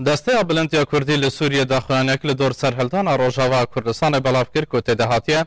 دسته بلندیا کردی لسوریه داخلانیک لدور سرهلدان روجاوا کردستان بلاف کرد که تدهاتیه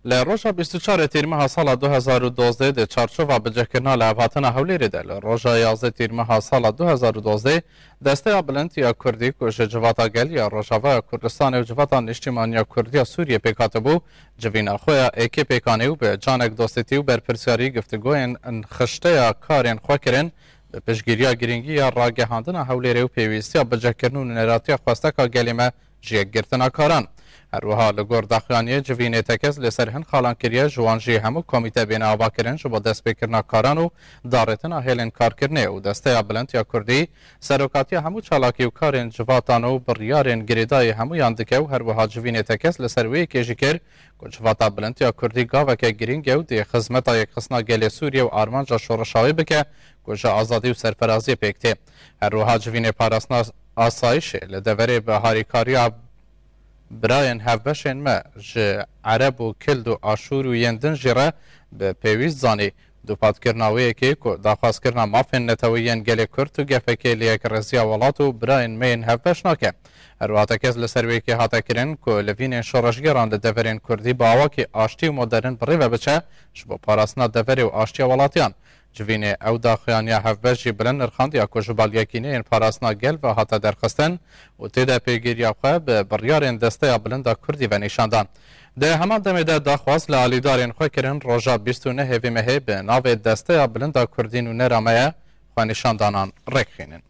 لروجا 24 تیر ماه سال 2012 ده چارچوبا بجکرنا لعباتنا حولی ده لروجا 11 تیر ماه سال 2012 دسته بلندیا کردی که جواتا گلیا روجاوا کردستان و جواتا نشتیمانیا کردیا سوریه پیکاتبو جوینا خویا ایکی پیکانیو به جانک دوستیو بر پرسیاری گفتگوین خشته کارین خوکرین به پشگیریا گرینگی یا راگهاندن حولی و پیویستی بجکرنون نراتی خواستکا گلیمه جیگ گرتنا کاران. هروها لگور داخلانیه جوینه تکز لسر هن خالان کریه جوانجی همو کمیته بین آبا کرن جو با دست بکرنا کاران و دارتنا هیلن کار کرنه و دسته بلند یا کردی سروکاتی همو چالاکی و کارن جواتان و بریارن گریدای همو یاندکه و هروها جوینه تکز لسر وی کجی کر که جواتا بلند یا کردی گاوه که گرینگه و دی خزمتا یک خسنا گل سوریه و آرمانجا شورشاوی بکه که آزادی و سرفرازی پیکته. هروها جوینه پاراسنا آسایش لدوره به هاریکاریا براین هفبشن ما جه عرب و کلد و آشور و یندن جره به پیویز زانی دو پادکرناوی که داخواست کرنا مافین نتویین گلی کرد و گفه که لیک رزیا ولاتو براین مین هفبش ناکه. هرواتا کز لسروی که حتا کرن که لوین شورشگران لدورین کردی با آوا که آشتی و مدرن بری و بچه شبو پاراسنا دوری و آشتی ولاتیان. جوینه او داخلانیا هفبش جی بلن نرخاند یا کجبال یکینه این پاراسنا گل و حتا درخستن و تیده پیگیریا خواه به بریارین دسته بلندا کردی و نشاندان. ده همان دمیده داخواست لعالیدارین خواه کرن روژا 29 هیوی مهی به ناو دسته بلندا کردین و نرامه خواه نشاندانان رکخینن.